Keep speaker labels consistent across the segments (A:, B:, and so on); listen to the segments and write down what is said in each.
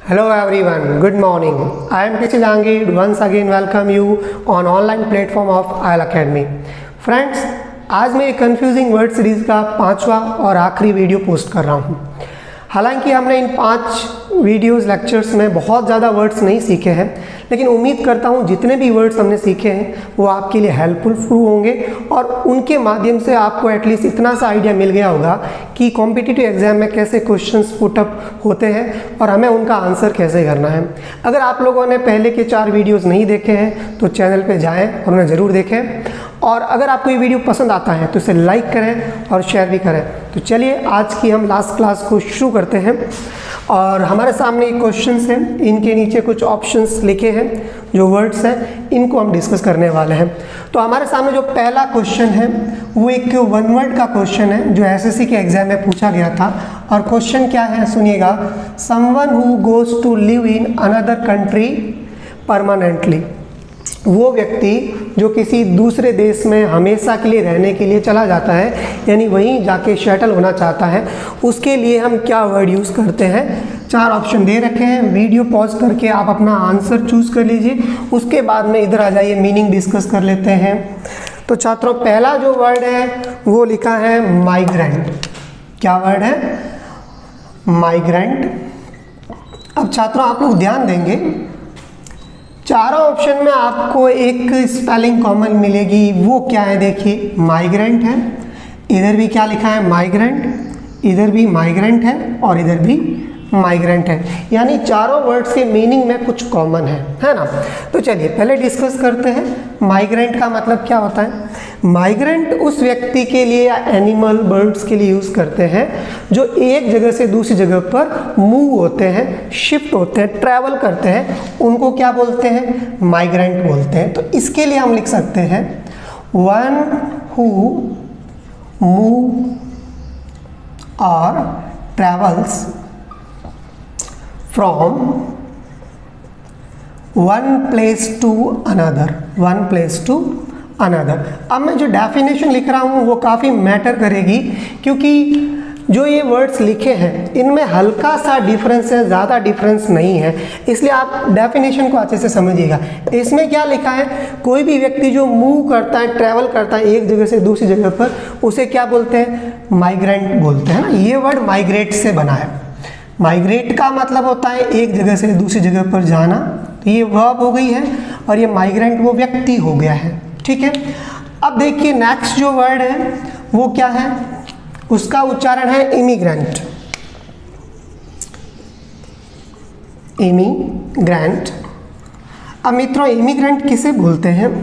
A: Hello everyone, good morning. I am Teacher Jahangir. Once again welcome you on online platform of IEL Academy. Friends, आज मैं एक confusing word series का 5वां और आखिरी video post कर रहा हूँ। हालांकि हमने इन 5 वीडियोज़ लेक्चर्स में बहुत ज़्यादा वर्ड्स नहीं सीखे हैं, लेकिन उम्मीद करता हूँ जितने भी वर्ड्स हमने सीखे हैं वो आपके लिए हेल्पफुल होंगे और उनके माध्यम से आपको एटलीस्ट इतना सा आइडिया मिल गया होगा कि कॉम्पिटिटिव एग्जाम में कैसे क्वेश्चंस पुटअप होते हैं और हमें उनका आंसर कैसे करना है। अगर आप लोगों ने पहले के 4 वीडियोज़ नहीं देखे हैं तो चैनल पर जाएँ और उन्हें ज़रूर देखें, और अगर आपको ये वीडियो पसंद आता है तो इसे लाइक करें और शेयर भी करें। तो चलिए आज की हम लास्ट क्लास को शुरू करते हैं। और हमारे सामने एक क्वेश्चंस हैं, इनके नीचे कुछ ऑप्शंस लिखे हैं, जो वर्ड्स हैं इनको हम डिस्कस करने वाले हैं। तो हमारे सामने जो पहला क्वेश्चन है वो एक 1 वर्ड का क्वेश्चन है जो एसएससी के एग्जाम में पूछा गया था। और क्वेश्चन क्या है सुनिएगा, someone who goes to live in another country permanently, वो व्यक्ति जो किसी दूसरे देश में हमेशा के लिए रहने के लिए चला जाता है, यानी वहीं जाके सेटल होना चाहता है, उसके लिए हम क्या वर्ड यूज़ करते हैं। 4 ऑप्शन दे रखे हैं, वीडियो पॉज करके आप अपना आंसर चूज़ कर लीजिए, उसके बाद में इधर आ जाइए, मीनिंग डिस्कस कर लेते हैं। तो छात्रों पहला जो वर्ड है वो लिखा है माइग्रेंट। क्या वर्ड है? माइग्रेंट। अब छात्रों आप लोग ध्यान देंगे, चारों ऑप्शन में आपको एक स्पेलिंग कॉमन मिलेगी। वो क्या है? देखिए, माइग्रेंट है, इधर भी क्या लिखा है? माइग्रेंट, इधर भी माइग्रेंट है और इधर भी माइग्रेंट है, यानी चारों वर्ड्स के मीनिंग में कुछ कॉमन है ना। तो चलिए पहले डिस्कस करते हैं माइग्रेंट का मतलब क्या होता है। माइग्रेंट उस व्यक्ति के लिए या एनिमल बर्ड्स के लिए यूज़ करते हैं जो एक जगह से दूसरी जगह पर मूव होते हैं, शिफ्ट होते हैं, ट्रैवल करते हैं, उनको क्या बोलते हैं? माइग्रेंट बोलते हैं। तो इसके लिए हम लिख सकते हैं वन हु मूव और travels from one place to another, one place to another. अब मैं जो डेफिनेशन लिख रहा हूँ वो काफ़ी मैटर करेगी, क्योंकि जो ये वर्ड्स लिखे हैं इनमें हल्का सा डिफरेंस है, ज़्यादा डिफरेंस नहीं है, इसलिए आप डेफिनेशन को अच्छे से समझिएगा। इसमें क्या लिखा है? कोई भी व्यक्ति जो मूव करता है, ट्रैवल करता है एक जगह से दूसरी जगह पर, उसे क्या बोलते हैं? माइग्रेंट बोलते हैं ना। ये वर्ड माइग्रेट से बना है। माइग्रेट का मतलब होता है एक जगह से दूसरी जगह पर जाना, तो ये वर्ब हो गई है, और ये माइग्रेंट वो व्यक्ति हो गया है। ठीक है, अब देखिए नेक्स्ट जो वर्ड है वो क्या है? उसका उच्चारण है इमिग्रेंट। इमिग्रेंट। अब मित्रों इमिग्रेंट किसे बोलते हैं?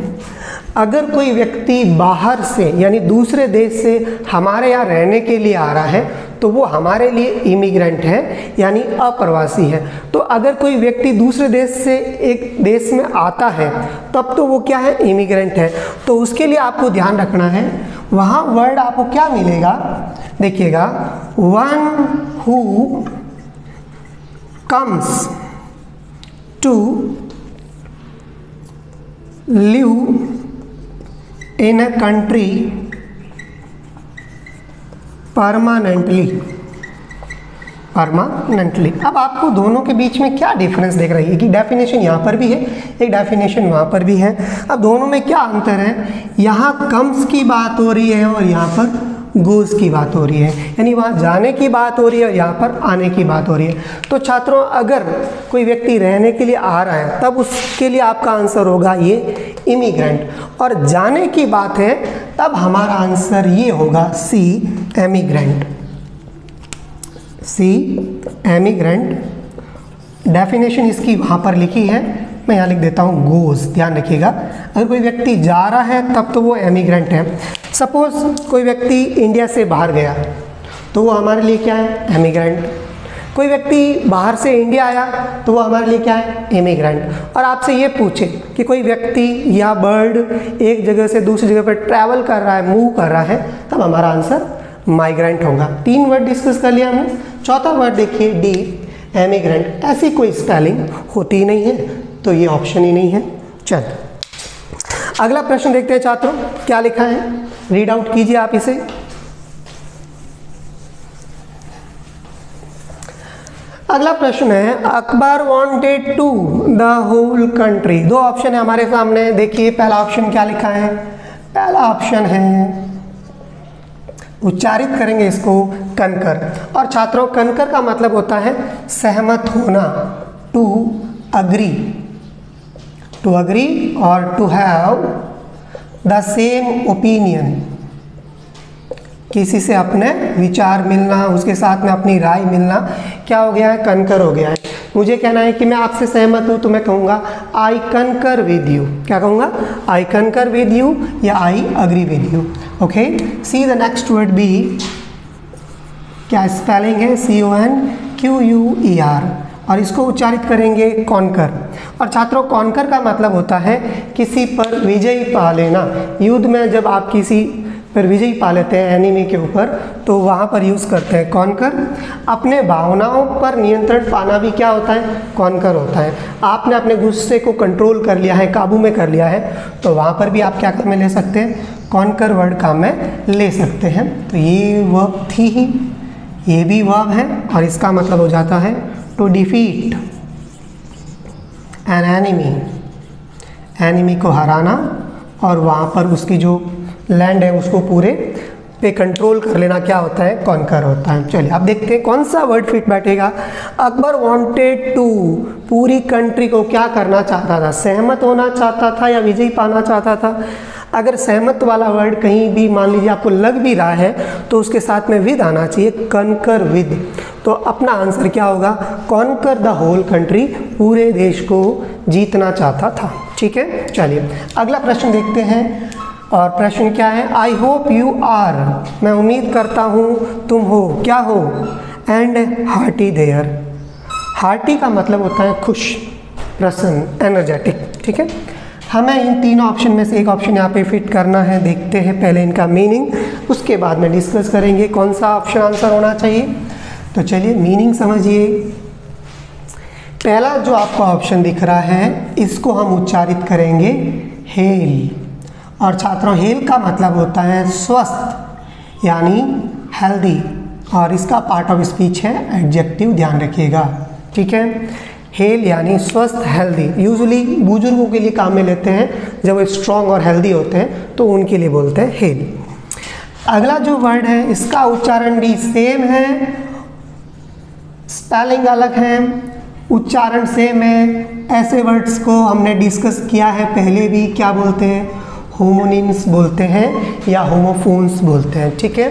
A: अगर कोई व्यक्ति बाहर से यानी दूसरे देश से हमारे यहाँ रहने के लिए आ रहा है तो वो हमारे लिए इमिग्रेंट है, यानी अप्रवासी है। तो अगर कोई व्यक्ति दूसरे देश से एक देश में आता है तब तो वो क्या है? इमिग्रेंट है। तो उसके लिए आपको ध्यान रखना है, वहाँ वर्ड आपको क्या मिलेगा? देखिएगा, one who comes to live in a country permanently. Permanently. अब आपको दोनों के बीच में क्या डिफरेंस देख रही है कि डेफिनेशन यहाँ पर भी है, एक डेफिनेशन वहाँ पर भी है। अब दोनों में क्या अंतर है? यहाँ कम्स की बात हो रही है और यहाँ पर गोज़ की बात हो रही है, यानी वहाँ जाने की बात हो रही है और यहाँ पर आने की बात हो रही है। तो छात्रों अगर कोई व्यक्ति रहने के लिए आ रहा है तब उसके लिए आपका आंसर होगा ये इमिग्रेंट, और जाने की बात है तब हमारा आंसर ये होगा सी एमिग्रेंट। सी एमिग्रेंट। डेफिनेशन इसकी वहाँ पर लिखी है, मैं यहाँ लिख देता हूँ गोज़। ध्यान रखिएगा, अगर कोई व्यक्ति जा रहा है तब तो वो एमिग्रेंट है। सपोज कोई व्यक्ति इंडिया से बाहर गया तो वो हमारे लिए क्या है? एमिग्रेंट। कोई व्यक्ति बाहर से इंडिया आया तो वो हमारे लिए क्या है? इमिग्रेंट। और आपसे ये पूछे कि कोई व्यक्ति या बर्ड एक जगह से दूसरी जगह पर ट्रैवल कर रहा है, मूव कर रहा है, तब हमारा आंसर माइग्रेंट होगा। 3 वर्ड डिस्कस कर लिया हमने। चौथा वर्ड देखिए डी, एमिग्रेंट। ऐसी कोई स्पेलिंग होती ही नहीं है, तो ये ऑप्शन ही नहीं है। चल अगला प्रश्न देखते हैं छात्रों, क्या लिखा है, रीड आउट कीजिए आप इसे। अगला प्रश्न है Akbar wanted to the whole country. दो ऑप्शन है हमारे सामने, देखिए पहला ऑप्शन क्या लिखा है, पहला ऑप्शन है, उच्चारित करेंगे इसको कनकर। और छात्रों कनकर का मतलब होता है सहमत होना, टू अग्री और to have the same opinion, किसी से अपने विचार मिलना, उसके साथ में अपनी राय मिलना, क्या हो गया है, कनकर हो गया है। मुझे कहना है कि मैं आपसे सहमत हूँ तो मैं कहूँगा आई कनकर विद यू। क्या कहूँगा, आई कनकर विद यू या I agree with you. Okay, see the next word B, क्या स्पेलिंग है, CONQUER, और इसको उच्चारित करेंगे कॉन्कर। और छात्रों कॉन्कर का मतलब होता है किसी पर विजयी पा लेना। युद्ध में जब आप किसी पर विजयी पा लेते हैं एनिमी के ऊपर तो वहाँ पर यूज़ करते हैं कॉन्कर। अपने भावनाओं पर नियंत्रण पाना भी क्या होता है, कॉन्कर होता है। आपने अपने गुस्से को कंट्रोल कर लिया है, काबू में कर लिया है, तो वहाँ पर भी आप क्या काम में ले सकते हैं, कॉन्कर वर्ड काम में ले सकते हैं। तो ये वर्ब थी ही, ये भी वर्ब है और इसका मतलब हो जाता है to defeat an enemy, enemy को हराना और वहाँ पर उसकी जो लैंड है उसको पूरे पे कंट्रोल कर लेना, क्या होता है, कॉन्कर होता है। चलिए अब देखते हैं कौन सा वर्ड फिट बैठेगा। अकबर वांटेड टू, पूरी कंट्री को क्या करना चाहता था, सहमत होना चाहता था या विजयी पाना चाहता था। अगर सहमत वाला वर्ड कहीं भी मान लीजिए आपको लग भी रहा है तो उसके साथ में विद आना चाहिए, कनकर विद। तो अपना आंसर क्या होगा, कॉन्कर द होल कंट्री, पूरे देश को जीतना चाहता था। ठीक है, चलिए अगला प्रश्न देखते हैं। और प्रश्न क्या है, आई होप यू आर, मैं उम्मीद करता हूँ तुम हो, क्या हो, एंड हार्टी देयर। हार्टी का मतलब होता है खुश, प्रसन्न, एनर्जेटिक। ठीक है, हमें इन तीनों ऑप्शन में से एक ऑप्शन यहाँ पे फिट करना है। देखते हैं पहले इनका मीनिंग, उसके बाद में डिस्कस करेंगे कौन सा ऑप्शन आंसर होना चाहिए। तो चलिए मीनिंग समझिए। पहला जो आपको ऑप्शन दिख रहा है इसको हम उच्चारित करेंगे हेल। और छात्रों हेल का मतलब होता है स्वस्थ यानी हेल्दी, और इसका पार्ट ऑफ स्पीच है एडजेक्टिव, ध्यान रखिएगा। ठीक है, हेल यानी स्वस्थ, हेल्दी। यूजुअली बुजुर्गों के लिए काम में लेते हैं, जब वो स्ट्रॉन्ग और हेल्दी होते हैं तो उनके लिए बोलते हैं हेल। अगला जो वर्ड है इसका उच्चारण भी सेम है, स्पेलिंग अलग है, उच्चारण सेम है। ऐसे वर्ड्स को हमने डिस्कस किया है पहले भी, क्या बोलते हैं, होमोनिम्स बोलते हैं या होमोफोन्स बोलते हैं। ठीक है,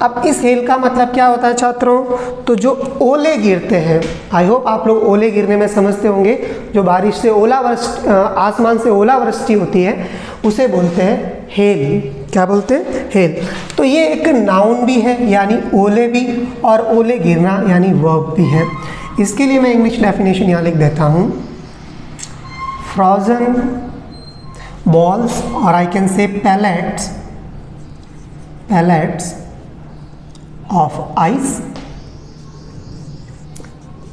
A: अब इस हेल का मतलब क्या होता है छात्रों, तो जो ओले गिरते हैं, आई होप आप लोग ओले गिरने में समझते होंगे, जो बारिश से ओलावृष्टि, आसमान से ओलावृष्टि होती है उसे बोलते हैं हेल। क्या बोलते हैं, हेल। तो ये एक नाउन भी है यानी ओले भी, और ओले गिरना यानी वर्ब भी है। इसके लिए मैं इंग्लिश डेफिनेशन यहाँ लिख देता हूँ, frozen balls, or I can say pellets of ice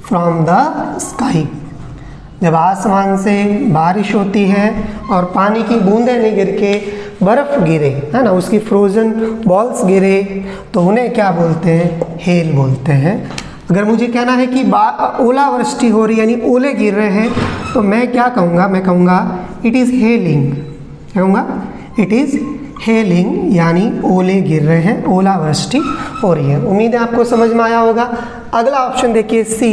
A: from the sky। जब आसमान से बारिश होती है और पानी की बूंदें नहीं गिर के बर्फ़ गिरे, है ना, उसकी फ्रोज़न बॉल्स गिरे, तो उन्हें क्या बोलते हैं, हेल बोलते हैं। अगर मुझे कहना है कि ओलावृष्टि हो रही है यानी ओले गिर रहे हैं, तो मैं क्या कहूँगा, मैं कहूँगा इट इज़ हेलिंग। क्या कहूँगा, इट इज़ हेलिंग यानी ओले गिर रहे हैं, ओलावृष्टि हो रही है। उम्मीद है आपको समझ में आया होगा। अगला ऑप्शन देखिए सी,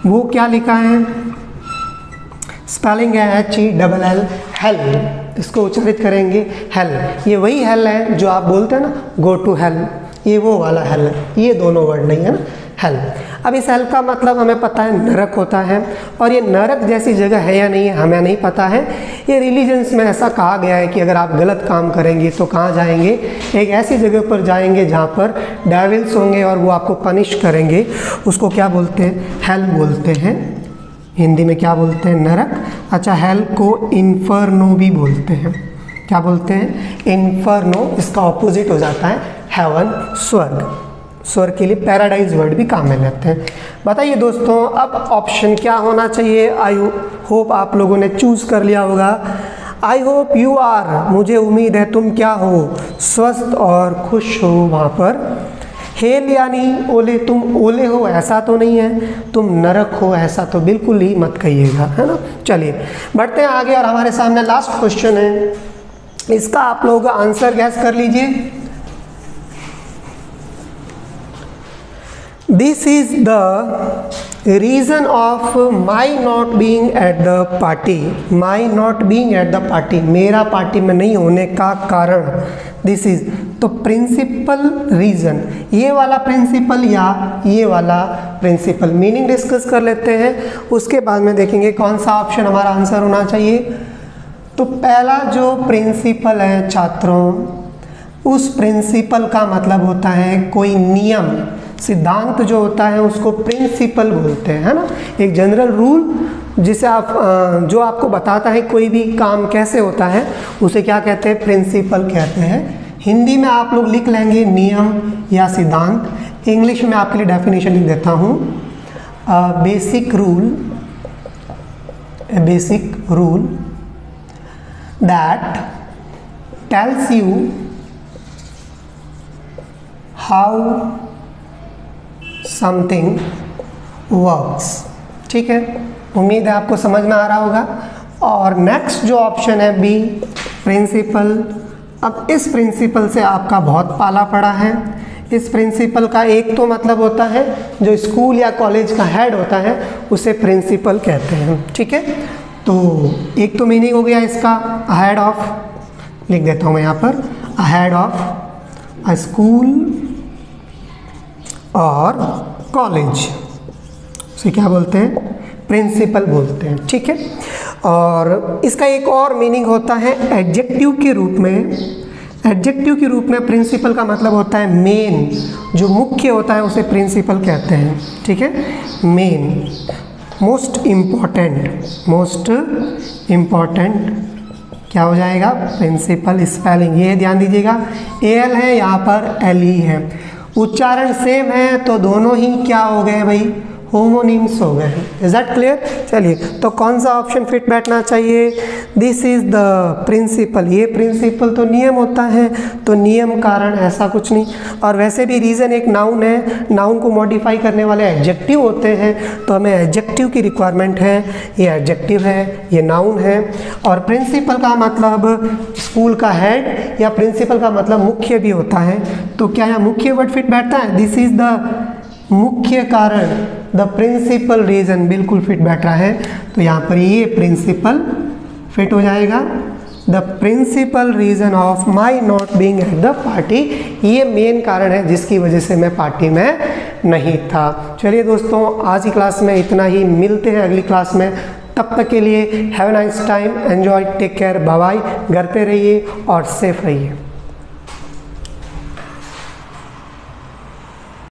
A: वो क्या लिखा है, स्पेलिंग है HELL, हेल। इसको उच्चारित करेंगे हेल। ये वही हेल है जो आप बोलते हैं ना, गो टू हेल, ये वो वाला हेल है, ये दोनों वर्ड नहीं है ना, हेल। अब इस हेल का मतलब हमें पता है नरक होता है, और ये नरक जैसी जगह है या नहीं है हमें नहीं पता है। ये रिलीजन्स में ऐसा कहा गया है कि अगर आप गलत काम करेंगे तो कहाँ जाएंगे, एक ऐसी जगह पर जाएंगे जहाँ पर डेविल्स होंगे और वो आपको पनिश करेंगे, उसको क्या बोलते हैं, हेल बोलते हैं। हिंदी में क्या बोलते हैं, नरक। अच्छा, हेल को इन्फर्नो भी बोलते हैं। क्या बोलते हैं, इन्फर्नो। इसका ऑपोजिट हो जाता है हेवन, स्वर्ग। स्वर्ग के लिए पैराडाइज वर्ड भी काम में लेते हैं। बताइए दोस्तों, अब ऑप्शन क्या होना चाहिए। आई होप आप लोगों ने चूज कर लिया होगा। आई होप यू आर, मुझे उम्मीद है तुम क्या हो, स्वस्थ और खुश हो वहाँ पर हेल यानी ओले, तुम ओले हो ऐसा तो नहीं है, तुम नरक हो ऐसा तो बिल्कुल ही मत कहिएगा, है ना। चलिए बढ़ते हैं आगे और हमारे सामने लास्ट क्वेश्चन है, इसका आप लोग आंसर गैस कर लीजिए। This is the reason of my not being at the party, my not being at the party, मेरा पार्टी में नहीं होने का कारण। दिस इज, तो प्रिंसिपल रीज़न, ये वाला प्रिंसिपल या ये वाला प्रिंसिपल, मीनिंग डिस्कस कर लेते हैं, उसके बाद में देखेंगे कौन सा ऑप्शन हमारा आंसर होना चाहिए। तो पहला जो प्रिंसिपल है छात्रों, उस प्रिंसिपल का मतलब होता है कोई नियम, सिद्धांत जो होता है उसको प्रिंसिपल बोलते हैं, है ना। एक जनरल रूल जिसे आप जो आपको बताता है कोई भी काम कैसे होता है, उसे क्या कहते हैं, प्रिंसिपल कहते हैं। हिंदी में आप लोग लिख लेंगे नियम या सिद्धांत, इंग्लिश में आपके लिए डेफिनेशन लिख देता हूँ, basic rule that tells you how something works. ठीक है, उम्मीद है आपको समझ में आ रहा होगा। और नेक्स्ट जो ऑप्शन है बी, प्रिंसिपल। अब इस प्रिंसिपल से आपका बहुत पाला पड़ा है। इस प्रिंसिपल का एक तो मतलब होता है जो स्कूल या कॉलेज का हेड होता है उसे प्रिंसिपल कहते हैं। ठीक है, तो एक तो मीनिंग हो गया इसका हेड ऑफ, लिख देता हूँ मैं यहाँ पर, हेड ऑफ अ स्कूल और कॉलेज, उसे क्या बोलते हैं, प्रिंसिपल बोलते हैं। ठीक है, और इसका एक और मीनिंग होता है एडजेक्टिव के रूप में। एडजेक्टिव के रूप में प्रिंसिपल का मतलब होता है मेन, जो मुख्य होता है उसे प्रिंसिपल कहते हैं। ठीक है, मेन, मोस्ट इम्पॉर्टेंट क्या हो जाएगा, प्रिंसिपल। स्पेलिंग ये ध्यान दीजिएगा, एल है यहाँ पर एल ई है, उच्चारण सेम है तो दोनों ही क्या हो गए भाई, होमोनिम्स हो गए। Is that clear. चलिए, तो कौन सा ऑप्शन फिट बैठना चाहिए, दिस इज द प्रिंसिपल। ये प्रिंसिपल तो नियम होता है, तो नियम कारण ऐसा कुछ नहीं। और वैसे भी रीज़न एक नाउन है, नाउन को मॉडिफाई करने वाले एडजेक्टिव होते हैं, तो हमें एडजेक्टिव की रिक्वायरमेंट है, ये एडजेक्टिव है, ये नाउन है। और प्रिंसिपल का मतलब स्कूल का हेड या प्रिंसिपल का मतलब मुख्य भी होता है, तो क्या यहाँ मुख्य वर्ड फिट बैठता है, दिस इज द मुख्य कारण, द प्रिंसिपल रीज़न बिल्कुल फिट बैठ रहा है, तो यहाँ पर ये प्रिंसिपल फिट हो जाएगा। The principal reason of my not being at the party, ये मेन कारण है जिसकी वजह से मैं पार्टी में नहीं था। चलिए दोस्तों, आज की क्लास में इतना ही, मिलते हैं अगली क्लास में, तब तक के लिए have a nice time, enjoy, take care, bye bye, घर पे रहिए और सेफ रहिए।